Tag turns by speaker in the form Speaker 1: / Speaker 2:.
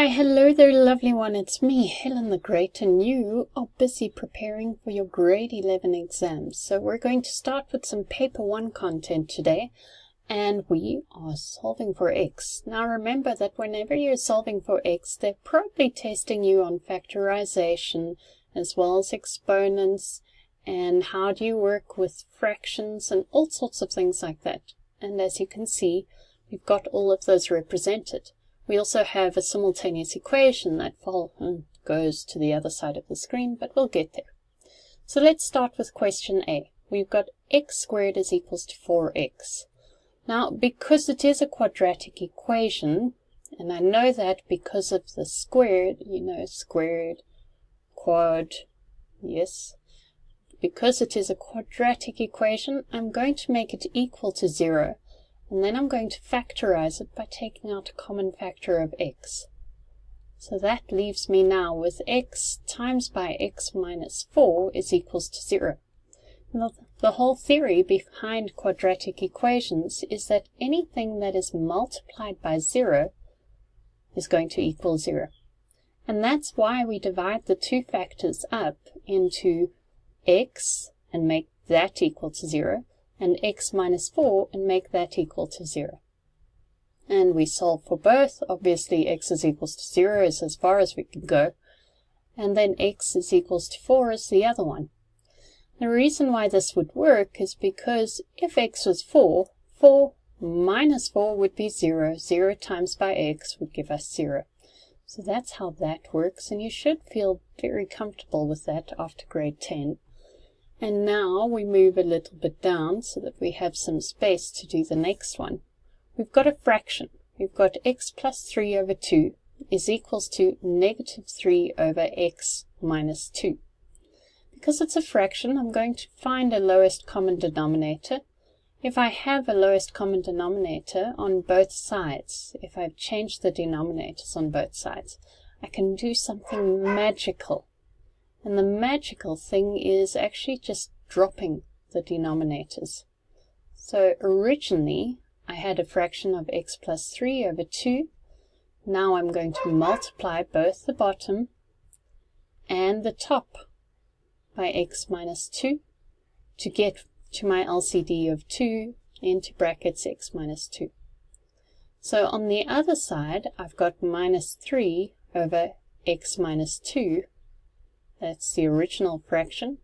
Speaker 1: Why, hello there, lovely one. It's me, Helen the Great, and you are busy preparing for your grade 11 exams. So we're going to start with some paper 1 content today, and we are solving for x. Now remember that whenever you're solving for x, they're probably testing you on factorization as well as exponents and how do you work with fractions and all sorts of things like that. And as you can see, we've got all of those represented. We also have a simultaneous equation that goes to the other side of the screen, but we'll get there. So let's start with question A. We've got x squared is equals to 4x. Now, because it is a quadratic equation, and I know that because of the squared, squared, quad, yes. Because it is a quadratic equation, I'm going to make it equal to 0. And then I'm going to factorize it by taking out a common factor of x. So that leaves me now with x times by x minus 4 is equals to 0. Now, the whole theory behind quadratic equations is that anything that is multiplied by 0 is going to equal 0. And that's why we divide the two factors up into x and make that equal to 0. And x minus 4 and make that equal to 0. And we solve for both. Obviously x is equals to 0 is as far as we can go. And then x is equals to 4 is the other one. The reason why this would work is because if x was 4, 4 minus 4 would be 0. 0 times by x would give us 0. So that's how that works, and you should feel very comfortable with that after grade 10. And now we move a little bit down so that we have some space to do the next one. We've got a fraction. We've got x plus 3 over 2 is equals to negative 3 over x minus 2. Because it's a fraction, I'm going to find a lowest common denominator. If I have a lowest common denominator on both sides, if I've changed the denominators on both sides, I can do something magical. And the magical thing is actually just dropping the denominators. So originally, I had a fraction of x plus 3 over 2. Now I'm going to multiply both the bottom and the top by x minus 2 to get to my LCD of 2 into brackets x minus 2. So on the other side, I've got minus 3 over x minus 2. That's the original fraction.